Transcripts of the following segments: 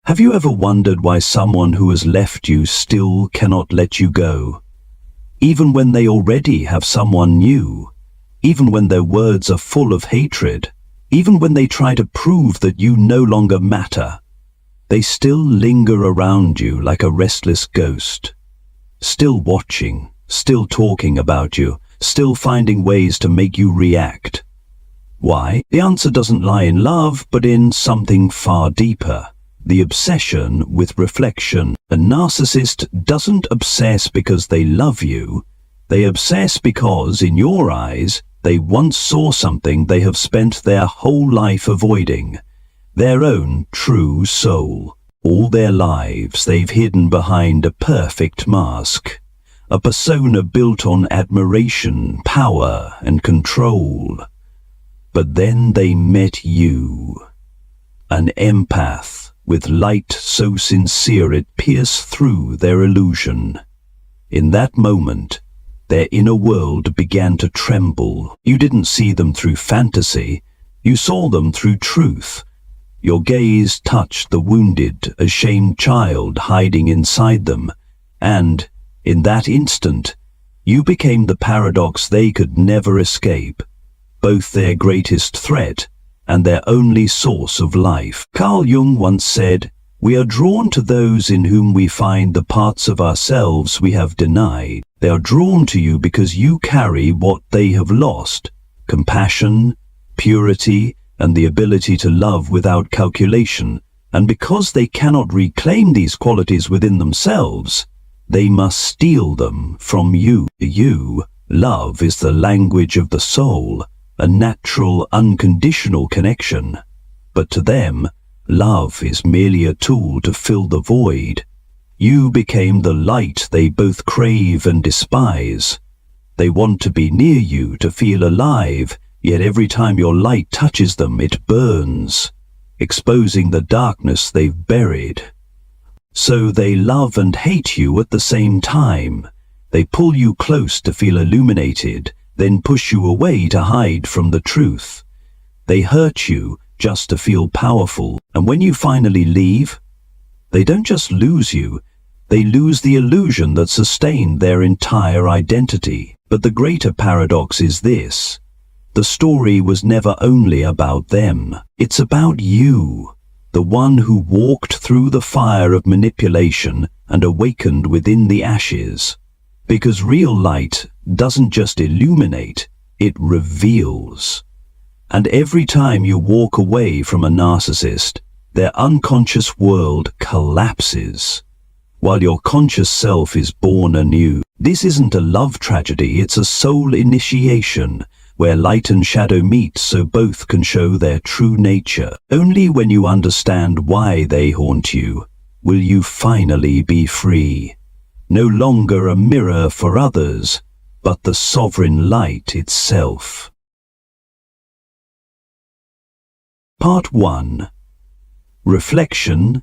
Have you ever wondered why someone who has left you still cannot let you go? Even when they already have someone new, even when their words are full of hatred, even when they try to prove that you no longer matter, they still linger around you like a restless ghost, still watching, still talking about you, still finding ways to make you react. Why? The answer doesn't lie in love, but in something far deeper. The obsession with reflection. A narcissist doesn't obsess because they love you. They obsess because, in your eyes, they once saw something they have spent their whole life avoiding. Their own true soul. All their lives they've hidden behind a perfect mask. A persona built on admiration, power, and control. But then they met you. An empath, with light so sincere it pierced through their illusion. In that moment, their inner world began to tremble. You didn't see them through fantasy, you saw them through truth. Your gaze touched the wounded, ashamed child hiding inside them, and, in that instant, you became the paradox they could never escape, both their greatest threat and their only source of life. Carl Jung once said, "We are drawn to those in whom we find the parts of ourselves we have denied. They are drawn to you because you carry what they have lost: compassion, purity, and the ability to love without calculation. And because they cannot reclaim these qualities within themselves, they must steal them from you. To you, love is the language of the soul, a natural, unconditional connection. But to them, love is merely a tool to fill the void. You became the light they both crave and despise. They want to be near you to feel alive, yet every time your light touches them, it burns, exposing the darkness they've buried. So they love and hate you at the same time. They pull you close to feel illuminated, then push you away to hide from the truth. They hurt you just to feel powerful, and when you finally leave, they don't just lose you, they lose the illusion that sustained their entire identity. But the greater paradox is this: the story was never only about them. It's about you, the one who walked through the fire of manipulation and awakened within the ashes. Because real light doesn't just illuminate, it reveals. And every time you walk away from a narcissist, their unconscious world collapses, while your conscious self is born anew. This isn't a love tragedy, it's a soul initiation, where light and shadow meet so both can show their true nature. Only when you understand why they haunt you will you finally be free. No longer a mirror for others, but the sovereign light itself. Part 1. Reflection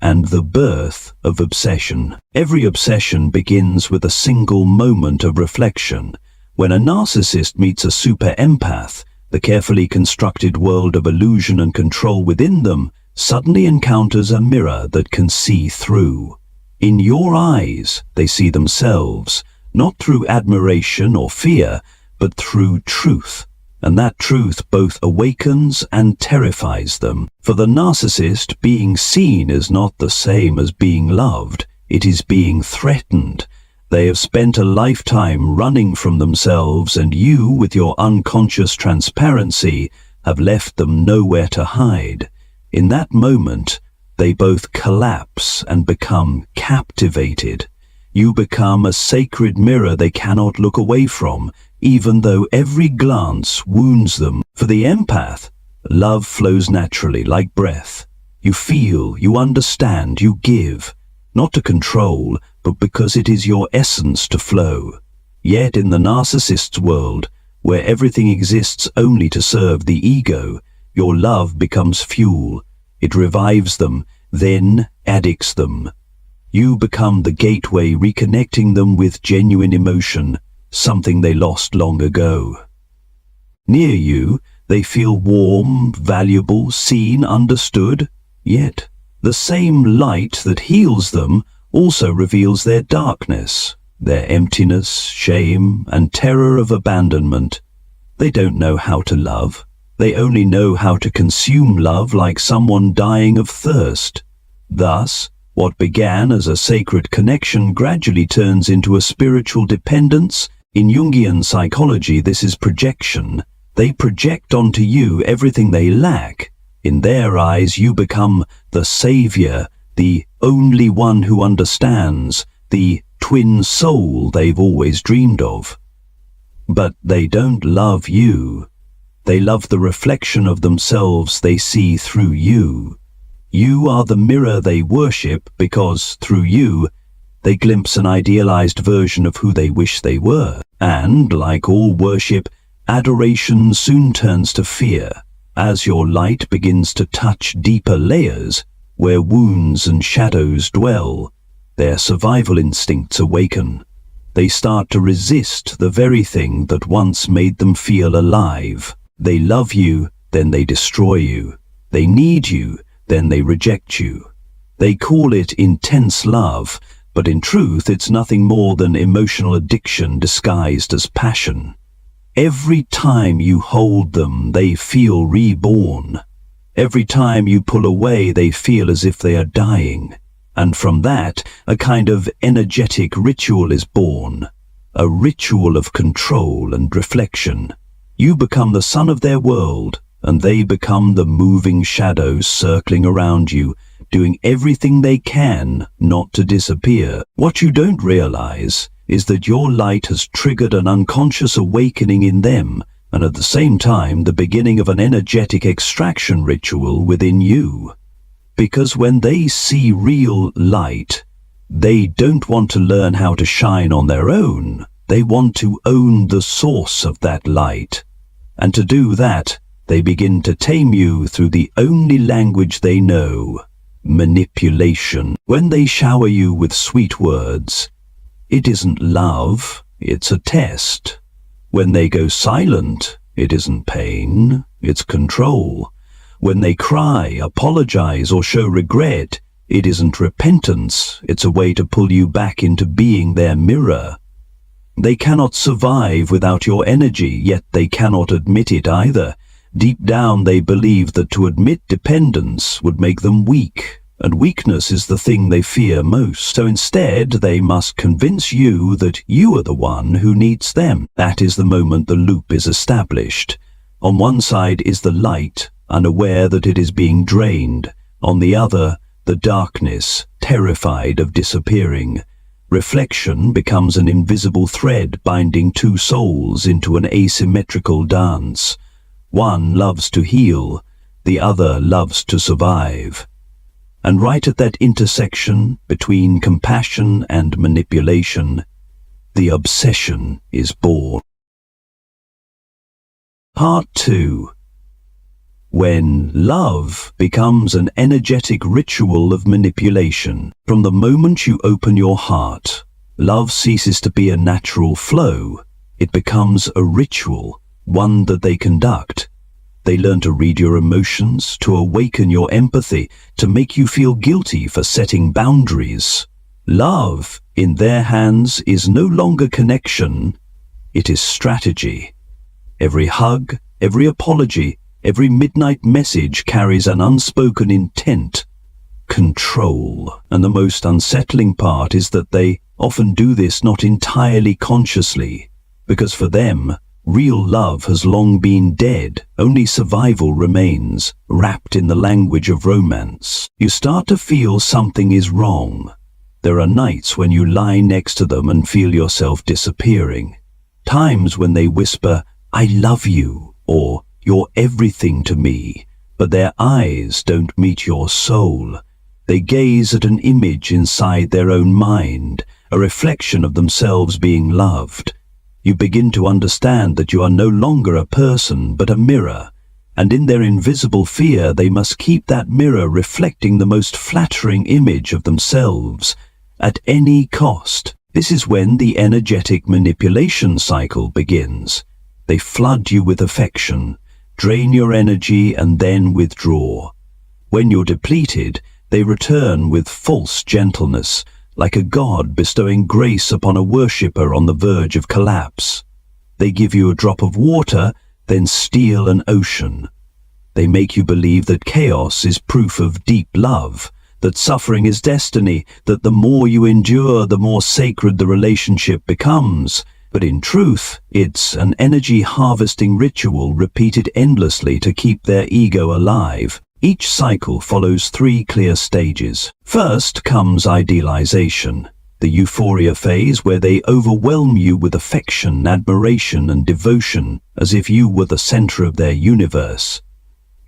and the birth of obsession. Every obsession begins with a single moment of reflection. When a narcissist meets a super empath, the carefully constructed world of illusion and control within them suddenly encounters a mirror that can see through. In your eyes, they see themselves, not through admiration or fear, but through truth. And that truth both awakens and terrifies them. For the narcissist, being seen is not the same as being loved. It is being threatened. They have spent a lifetime running from themselves, and you, with your unconscious transparency, have left them nowhere to hide. In that moment, they both collapse and become captivated. You become a sacred mirror they cannot look away from, even though every glance wounds them. For the empath, love flows naturally like breath. You feel, you understand, you give, not to control, but because it is your essence to flow. Yet in the narcissist's world, where everything exists only to serve the ego, your love becomes fuel. It revives them, then addicts them. You become the gateway, reconnecting them with genuine emotion, something they lost long ago. Near you, they feel warm, valuable, seen, understood, yet The same light that heals them also reveals their darkness, their emptiness, shame, and terror of abandonment. They don't know how to love. They only know how to consume love like someone dying of thirst. Thus, what began as a sacred connection gradually turns into a spiritual dependence. In Jungian psychology, this is projection. They project onto you everything they lack. In their eyes, you become the savior, the only one who understands, the twin soul they've always dreamed of. But they don't love you. They love the reflection of themselves they see through you. You are the mirror they worship because, through you, they glimpse an idealized version of who they wish they were. And, like all worship, adoration soon turns to fear. As your light begins to touch deeper layers, where wounds and shadows dwell, their survival instincts awaken. They start to resist the very thing that once made them feel alive. They love you, then they destroy you. They need you, then they reject you. They call it intense love, but in truth it's nothing more than emotional addiction disguised as passion. Every time you hold them, they feel reborn. Every time you pull away, they feel as if they are dying. And from that, a kind of energetic ritual is born. A ritual of control and reflection. You become the sun of their world, and they become the moving shadows circling around you, doing everything they can not to disappear. What you don't realize is that your light has triggered an unconscious awakening in them, and at the same time the beginning of an energetic extraction ritual within you. Because when they see real light, they don't want to learn how to shine on their own. They want to own the source of that light. And to do that, they begin to tame you through the only language they know, manipulation. When they shower you with sweet words, it isn't love, it's a test. When they go silent, it isn't pain, it's control. When they cry, apologize, or show regret, it isn't repentance, it's a way to pull you back into being their mirror. They cannot survive without your energy, yet they cannot admit it either. Deep down they believe that to admit dependence would make them weak, and weakness is the thing they fear most. So instead, they must convince you that you are the one who needs them. That is the moment the loop is established. On one side is the light, unaware that it is being drained. On the other, the darkness, terrified of disappearing. Reflection becomes an invisible thread binding two souls into an asymmetrical dance. One loves to heal, the other loves to survive. And right at that intersection between compassion and manipulation, the obsession is born. Part 2. When love becomes an energetic ritual of manipulation. From the moment you open your heart, love ceases to be a natural flow. It becomes a ritual, one that they conduct. They learn to read your emotions, to awaken your empathy, to make you feel guilty for setting boundaries. Love, in their hands, is no longer connection, it is strategy. Every hug, every apology, every midnight message carries an unspoken intent, control. And the most unsettling part is that they often do this not entirely consciously, because for them, real love has long been dead. Only survival remains, wrapped in the language of romance. You start to feel something is wrong. There are nights when you lie next to them and feel yourself disappearing. Times when they whisper, "I love you," or "You're everything to me," but their eyes don't meet your soul. They gaze at an image inside their own mind, a reflection of themselves being loved. You begin to understand that you are no longer a person but a mirror, and in their invisible fear they must keep that mirror reflecting the most flattering image of themselves at any cost. This is when the energetic manipulation cycle begins. They flood you with affection, drain your energy, and then withdraw. When you're depleted, They return with false gentleness, like a god bestowing grace upon a worshipper on the verge of collapse. They give you a drop of water, then steal an ocean. They make you believe that chaos is proof of deep love, that suffering is destiny, that the more you endure, the more sacred the relationship becomes. But in truth, it's an energy harvesting ritual repeated endlessly to keep their ego alive. Each cycle follows 3 clear stages. First comes idealization, the euphoria phase where they overwhelm you with affection, admiration, and devotion, as if you were the center of their universe.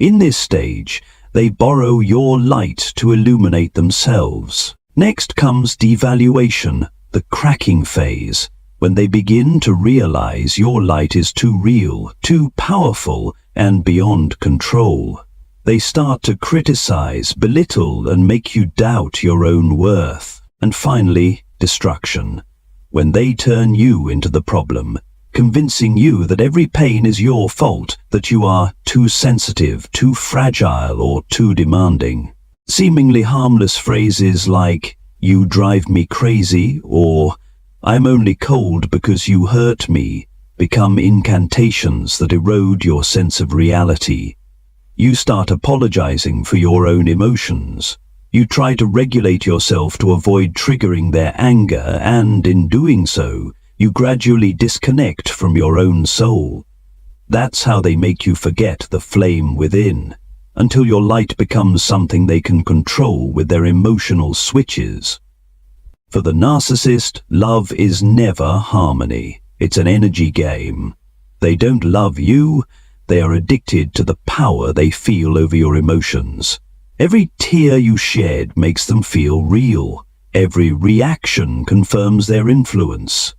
In this stage, they borrow your light to illuminate themselves. Next comes devaluation, the cracking phase, when they begin to realize your light is too real, too powerful, and beyond control. They start to criticize, belittle, and make you doubt your own worth. And finally, destruction, when they turn you into the problem, convincing you that every pain is your fault, that you are too sensitive, too fragile, or too demanding. Seemingly harmless phrases like, "You drive me crazy," or "I'm only cold because you hurt me," become incantations that erode your sense of reality. You start apologizing for your own emotions. You try to regulate yourself to avoid triggering their anger, and in doing so, you gradually disconnect from your own soul. That's how they make you forget the flame within, until your light becomes something they can control with their emotional switches. For the narcissist, love is never harmony. It's an energy game. They don't love you. They are addicted to the power they feel over your emotions. Every tear you shed makes them feel real. Every reaction confirms their influence.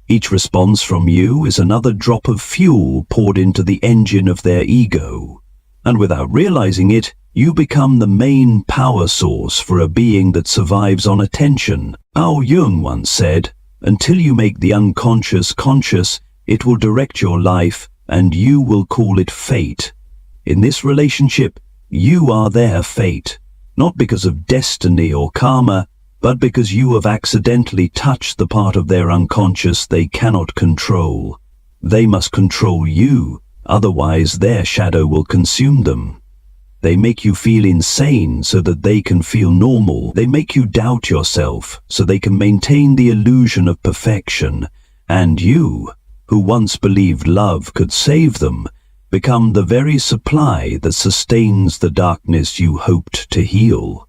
Each response from you is another drop of fuel poured into the engine of their ego. And without realizing it, you become the main power source for a being that survives on attention. Carl Jung once said, "Until you make the unconscious conscious, it will direct your life, and you will call it fate." In this relationship, you are their fate, not because of destiny or karma, but because you have accidentally touched the part of their unconscious they cannot control. They must control you, otherwise their shadow will consume them. They make you feel insane so that they can feel normal. They make you doubt yourself so they can maintain the illusion of perfection. And you, who once believed love could save them, become the very supply that sustains the darkness you hoped to heal.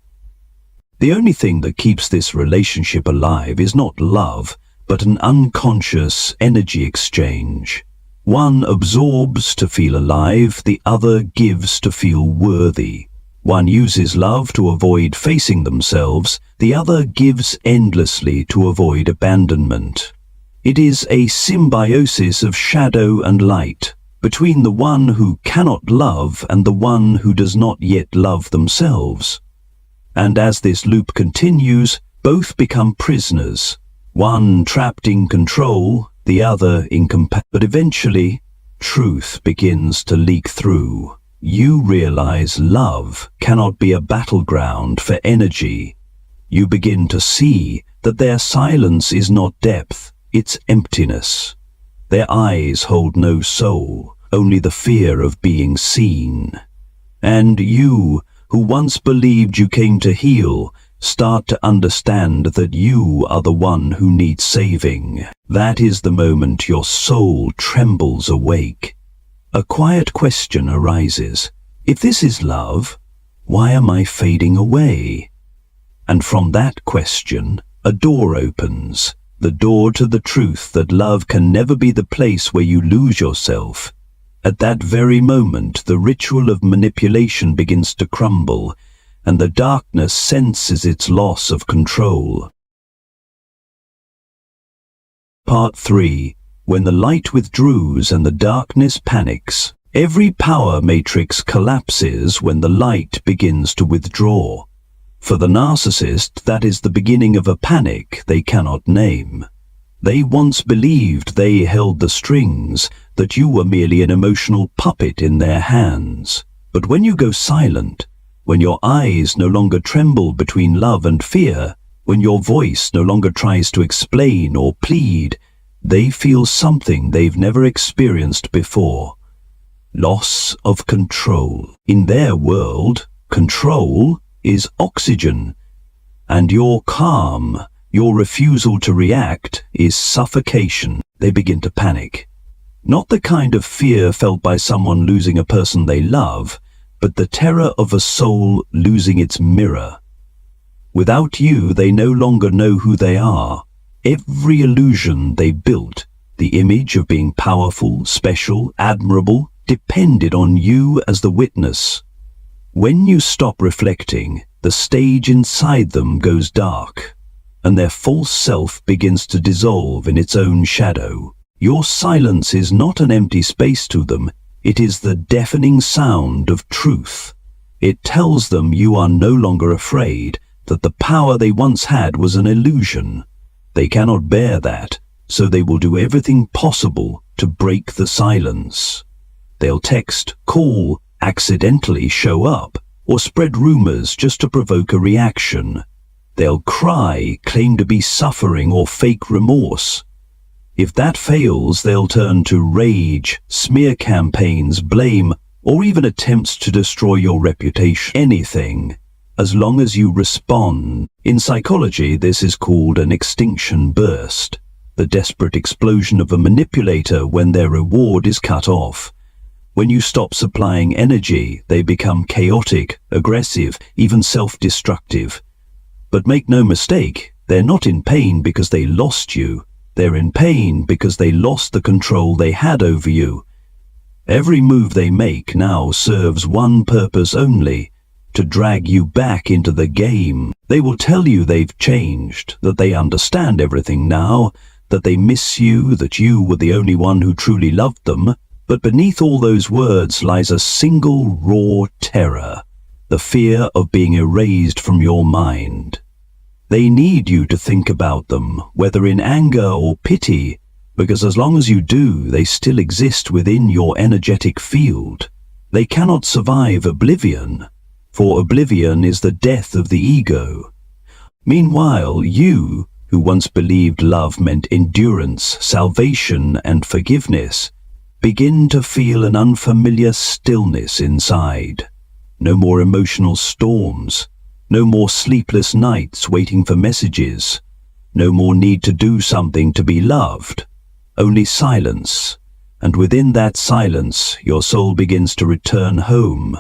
The only thing that keeps this relationship alive is not love, but an unconscious energy exchange. One absorbs to feel alive, the other gives to feel worthy. One uses love to avoid facing themselves, the other gives endlessly to avoid abandonment. It is a symbiosis of shadow and light, between the one who cannot love and the one who does not yet love themselves. And as this loop continues, both become prisoners, one trapped in control, the other in compassion. But eventually, truth begins to leak through. You realize love cannot be a battleground for energy. You begin to see that their silence is not depth, it's emptiness. Their eyes hold no soul, only the fear of being seen. And you, who once believed you came to heal, start to understand that you are the one who needs saving. That is the moment your soul trembles awake. A quiet question arises. If this is love, why am I fading away? And from that question, a door opens. The door to the truth that love can never be the place where you lose yourself. At that very moment, the ritual of manipulation begins to crumble, and the darkness senses its loss of control. Part 3. When the light withdraws and the darkness panics. Every power matrix collapses when the light begins to withdraw. For the narcissist, that is the beginning of a panic they cannot name. They once believed they held the strings, that you were merely an emotional puppet in their hands. But when you go silent, when your eyes no longer tremble between love and fear, when your voice no longer tries to explain or plead, they feel something they've never experienced before. Loss of control. In their world, control is oxygen, and your calm, your refusal to react, is suffocation. They begin to panic. Not the kind of fear felt by someone losing a person they love, but the terror of a soul losing its mirror. Without you, they no longer know who they are. Every illusion they built, the image of being powerful, special, admirable, depended on you as the witness. When you stop reflecting, the stage inside them goes dark, and their false self begins to dissolve in its own shadow. Your silence is not an empty space to them, it is the deafening sound of truth. It tells them you are no longer afraid, that the power they once had was an illusion. They cannot bear that, so they will do everything possible to break the silence. They'll text, call, accidentally show up, or spread rumors just to provoke a reaction. They'll cry, claim to be suffering, or fake remorse. If that fails, they'll turn to rage, smear campaigns, blame, or even attempts to destroy your reputation. Anything, as long as you respond. In psychology, this is called an extinction burst, the desperate explosion of a manipulator when their reward is cut off. When you stop supplying energy, they become chaotic, aggressive, even self-destructive. But make no mistake, they're not in pain because they lost you. They're in pain because they lost the control they had over you. Every move they make now serves one purpose only, to drag you back into the game. They will tell you they've changed, that they understand everything now, that they miss you, that you were the only one who truly loved them. But beneath all those words lies a single raw terror, the fear of being erased from your mind. They need you to think about them, whether in anger or pity, because as long as you do, they still exist within your energetic field. They cannot survive oblivion, for oblivion is the death of the ego. Meanwhile, you, who once believed love meant endurance, salvation, and forgiveness, begin to feel an unfamiliar stillness inside. No more emotional storms. No more sleepless nights waiting for messages. No more need to do something to be loved. Only silence. And within that silence, your soul begins to return home.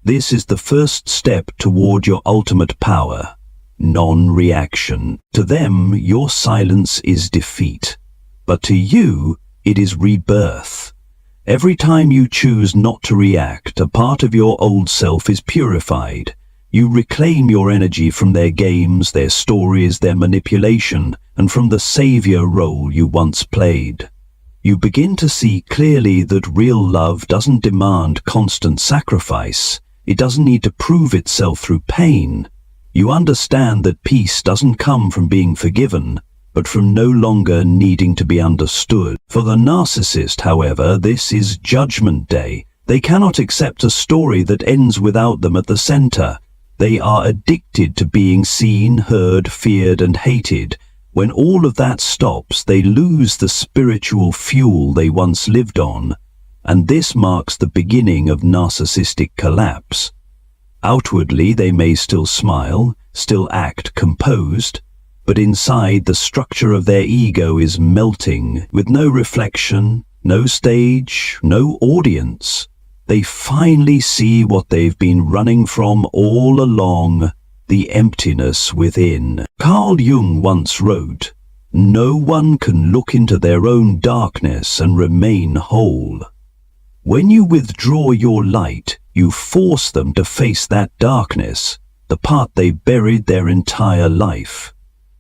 This is the first step toward your ultimate power. Non-reaction. To them, your silence is defeat. But to you, it is rebirth. Every time you choose not to react, a part of your old self is purified. You reclaim your energy from their games, their stories, their manipulation, and from the savior role you once played. You begin to see clearly that real love doesn't demand constant sacrifice. It doesn't need to prove itself through pain. You understand that peace doesn't come from being forgiven, but from no longer needing to be understood. For the narcissist, however, this is Judgment Day. They cannot accept a story that ends without them at the center. They are addicted to being seen, heard, feared, and hated. When all of that stops, they lose the spiritual fuel they once lived on, and this marks the beginning of narcissistic collapse. Outwardly, they may still smile, still act composed, but inside the structure of their ego is melting, with no reflection, no stage, no audience. They finally see what they've been running from all along, the emptiness within. Carl Jung once wrote, "No one can look into their own darkness and remain whole." When you withdraw your light, you force them to face that darkness, the part they buried their entire life.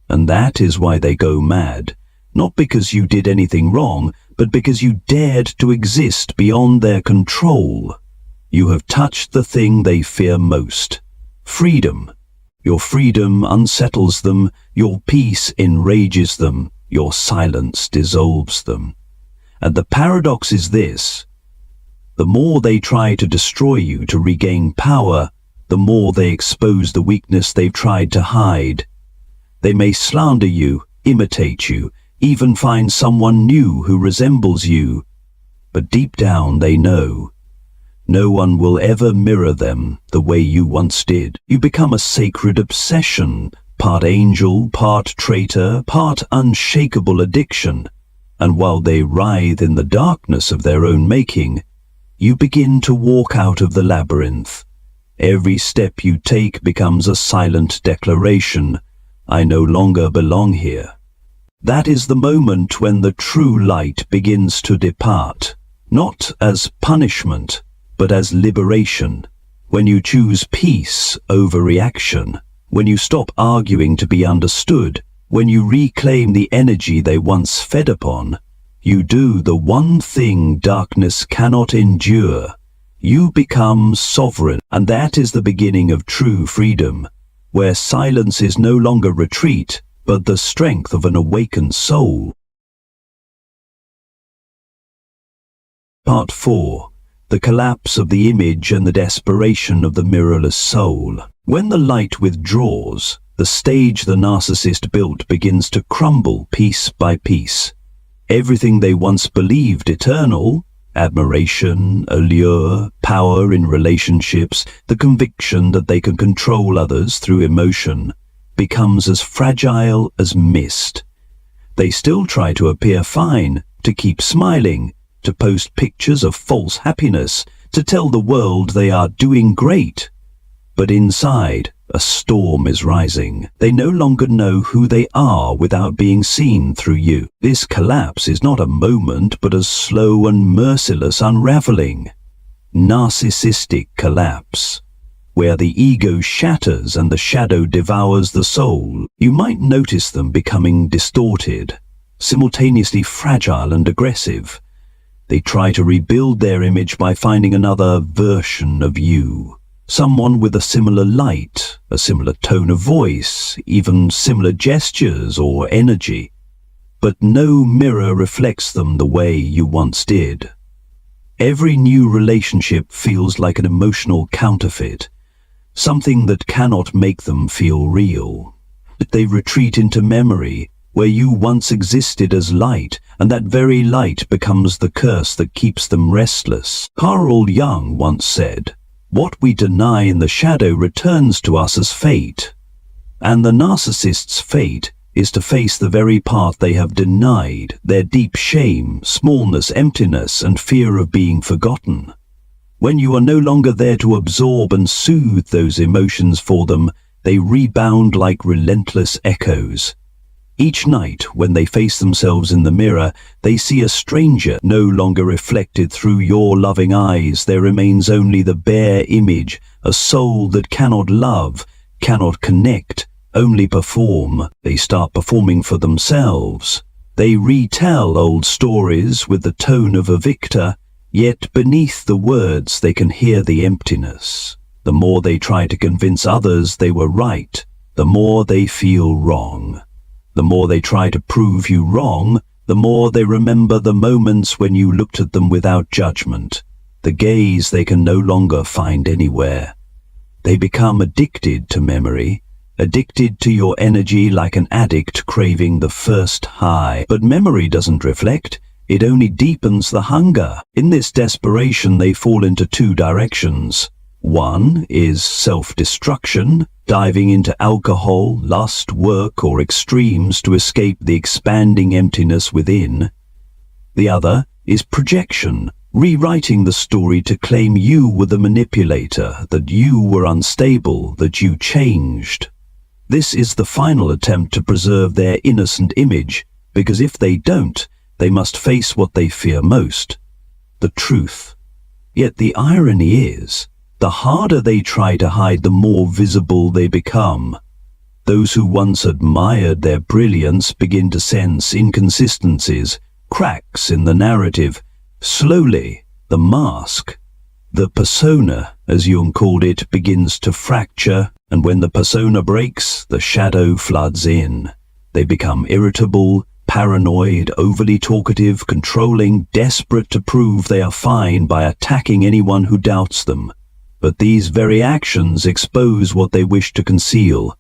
And that is why they go mad, not because you did anything wrong, but because you dared to exist beyond their control. You have touched the thing they fear most, freedom. Your freedom unsettles them, your peace enrages them, your silence dissolves them. And the paradox is this: the more they try to destroy you to regain power, the more they expose the weakness they've tried to hide. They may slander you, imitate you, even find someone new who resembles you, but deep down they know no one will ever mirror them the way you once did. You become a sacred obsession, part angel, part traitor, part unshakable addiction, and while they writhe in the darkness of their own making, you begin to walk out of the labyrinth. Every step you take becomes a silent declaration, I no longer belong here. That is the moment when the true light begins to depart, not as punishment, but as liberation. When you choose peace over reaction, when you stop arguing to be understood, when you reclaim the energy they once fed upon, you do the one thing darkness cannot endure. You become sovereign, and that is the beginning of true freedom, where silence is no longer retreat, but the strength of an awakened soul. Part 4. The collapse of the image and the desperation of the mirrorless soul. When the light withdraws, the stage the narcissist built begins to crumble piece by piece. Everything they once believed eternal, admiration, allure, power in relationships, the conviction that they can control others through emotion, becomes as fragile as mist. They still try to appear fine, to keep smiling, to post pictures of false happiness, to tell the world they are doing great. But inside, a storm is rising. They no longer know who they are without being seen through you. This collapse is not a moment, but a slow and merciless unraveling. Narcissistic collapse, where the ego shatters and the shadow devours the soul. You might notice them becoming distorted, simultaneously fragile and aggressive. They try to rebuild their image by finding another version of you. Someone with a similar light, a similar tone of voice, even similar gestures or energy. But no mirror reflects them the way you once did. Every new relationship feels like an emotional counterfeit, something that cannot make them feel real. They retreat into memory, where you once existed as light, and that very light becomes the curse that keeps them restless. Carl Jung once said, "What we deny in the shadow returns to us as fate." And the narcissist's fate is to face the very part they have denied, their deep shame, smallness, emptiness, and fear of being forgotten. When you are no longer there to absorb and soothe those emotions for them, they rebound like relentless echoes. Each night, when they face themselves in the mirror, they see a stranger, no longer reflected through your loving eyes. There remains only the bare image, a soul that cannot love, cannot connect, only perform. They start performing for themselves. They retell old stories with the tone of a victor, yet beneath the words they can hear the emptiness. The more they try to convince others they were right, the more they feel wrong. The more they try to prove you wrong, the more they remember the moments when you looked at them without judgment, the gaze they can no longer find anywhere. They become addicted to memory, addicted to your energy like an addict craving the first high. But memory doesn't reflect, it only deepens the hunger. In this desperation they fall into two directions. One is self-destruction, diving into alcohol, lust, work, or extremes to escape the expanding emptiness within. The other is projection, rewriting the story to claim you were the manipulator, that you were unstable, that you changed. This is the final attempt to preserve their innocent image, because if they don't, they must face what they fear most, the truth. Yet the irony is, the harder they try to hide, the more visible they become. Those who once admired their brilliance begin to sense inconsistencies, cracks in the narrative. Slowly, the mask, the persona, as Jung called it, begins to fracture, and when the persona breaks, the shadow floods in. They become irritable, paranoid, overly talkative, controlling, desperate to prove they are fine by attacking anyone who doubts them. But these very actions expose what they wish to conceal,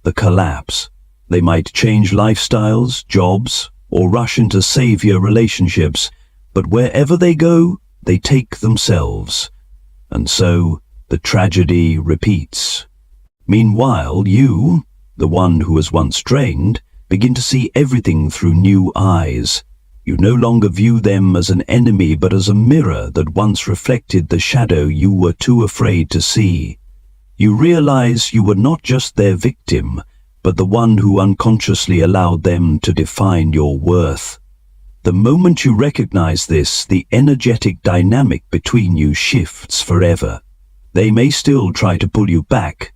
the collapse. They might change lifestyles, jobs, or rush into savior relationships, but wherever they go, they take themselves. And so, the tragedy repeats. Meanwhile, you, the one who was once drained, begin to see everything through new eyes. You no longer view them as an enemy but as a mirror that once reflected the shadow you were too afraid to see. You realize you were not just their victim, but the one who unconsciously allowed them to define your worth. The moment you recognize this, the energetic dynamic between you shifts forever. They may still try to pull you back,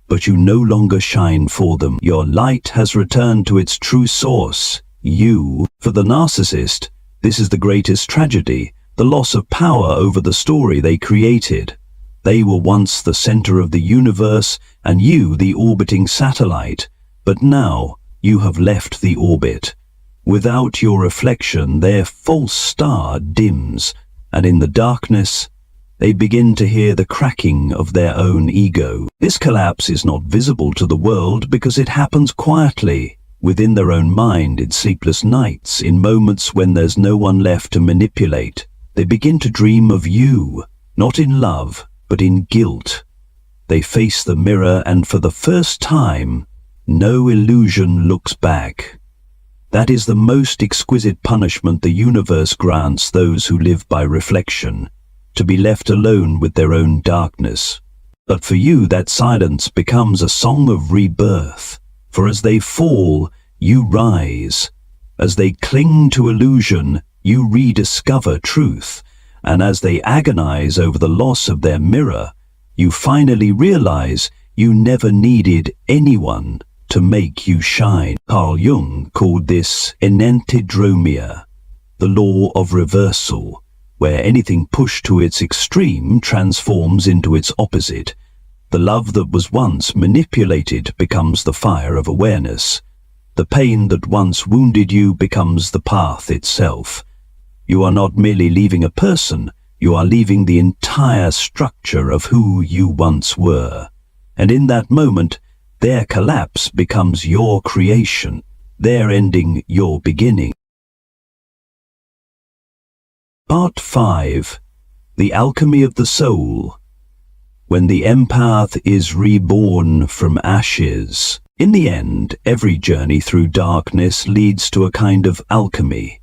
but you no longer shine for them. Your light has returned to its true source, you. For the narcissist, this is the greatest tragedy, the loss of power over the story they created. They were once the center of the universe, and you the orbiting satellite, but now you have left the orbit. Without your reflection, their false star dims, and in the darkness, they begin to hear the cracking of their own ego. This collapse is not visible to the world because it happens quietly, within their own mind, in sleepless nights, in moments when there's no one left to manipulate. They begin to dream of you, not in love, but in guilt. They face the mirror, and for the first time, no illusion looks back. That is the most exquisite punishment the universe grants those who live by reflection, to be left alone with their own darkness. But for you, that silence becomes a song of rebirth. For as they fall, you rise. As they cling to illusion, you rediscover truth. And as they agonize over the loss of their mirror, you finally realize you never needed anyone to make you shine. Carl Jung called this enantidromia, the law of reversal, where anything pushed to its extreme transforms into its opposite. The love that was once manipulated becomes the fire of awareness. The pain that once wounded you becomes the path itself. You are not merely leaving a person, you are leaving the entire structure of who you once were. And in that moment, their collapse becomes your creation, their ending your beginning. Part 5. The Alchemy of the Soul. When the empath is reborn from ashes. In the end, every journey through darkness leads to a kind of alchemy,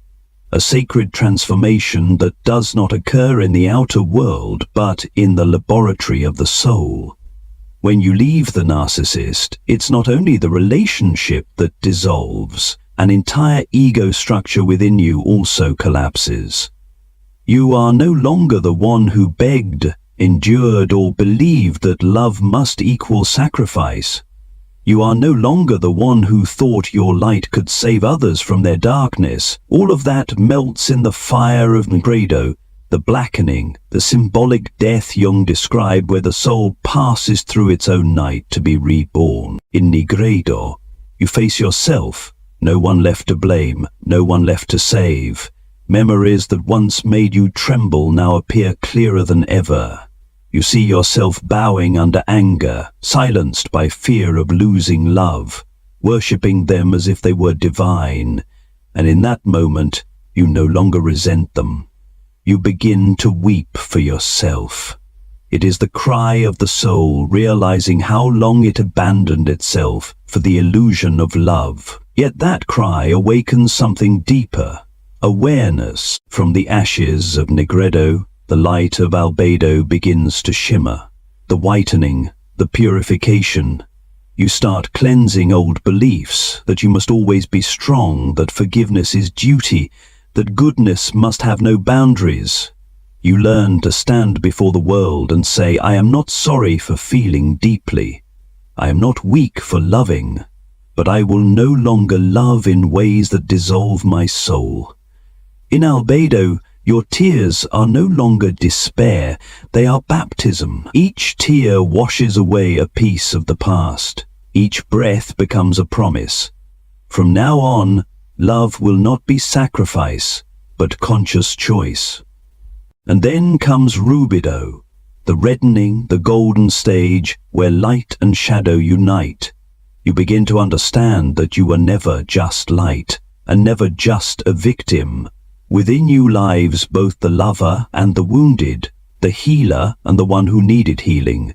a sacred transformation that does not occur in the outer world but in the laboratory of the soul. When you leave the narcissist, it's not only the relationship that dissolves, an entire ego structure within you also collapses. You are no longer the one who begged, endured, or believed that love must equal sacrifice. You are no longer the one who thought your light could save others from their darkness. All of that melts in the fire of Negredo, the blackening, the symbolic death Jung described, where the soul passes through its own night to be reborn. In Negredo, you face yourself, no one left to blame, no one left to save. Memories that once made you tremble now appear clearer than ever. You see yourself bowing under anger, silenced by fear of losing love, worshipping them as if they were divine, and in that moment you no longer resent them. You begin to weep for yourself. It is the cry of the soul realizing how long it abandoned itself for the illusion of love. Yet that cry awakens something deeper, awareness. From the ashes of Negredo, the light of albedo begins to shimmer. The whitening, the purification. You start cleansing old beliefs, that you must always be strong, that forgiveness is duty, that goodness must have no boundaries. You learn to stand before the world and say, I am not sorry for feeling deeply. I am not weak for loving, but I will no longer love in ways that dissolve my soul. In albedo, your tears are no longer despair, they are baptism. Each tear washes away a piece of the past. Each breath becomes a promise. From now on, love will not be sacrifice, but conscious choice. And then comes rubido, the the reddening, the golden stage where light and shadow unite. You begin to understand that you were never just light, and never just a victim. Within you lives both the lover and the wounded, the healer and the one who needed healing.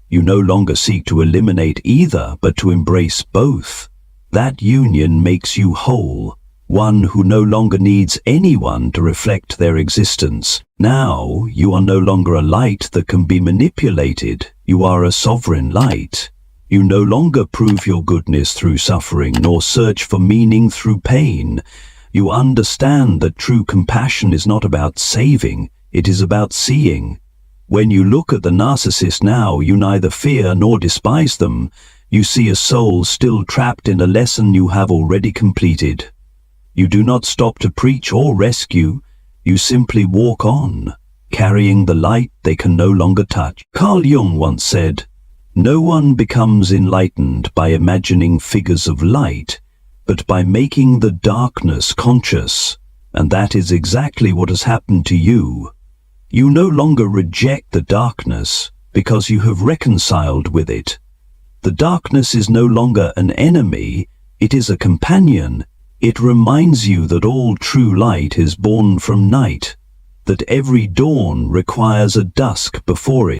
You no longer seek to eliminate either, but to embrace both. That union makes you whole, one who no longer needs anyone to reflect their existence. Now, you are no longer a light that can be manipulated. You are a sovereign light. You no longer prove your goodness through suffering, nor search for meaning through pain. You understand that true compassion is not about saving, it is about seeing. When you look at the narcissist now, you neither fear nor despise them. You see a soul still trapped in a lesson you have already completed. You do not stop to preach or rescue. You simply walk on, carrying the light they can no longer touch. Carl Jung once said, "No one becomes enlightened by imagining figures of light, but by making the darkness conscious." And that is exactly what has happened to you. You no longer reject the darkness because you have reconciled with it. The darkness is no longer an enemy, it is a companion. It reminds you that all true light is born from night, that every dawn requires a dusk before it.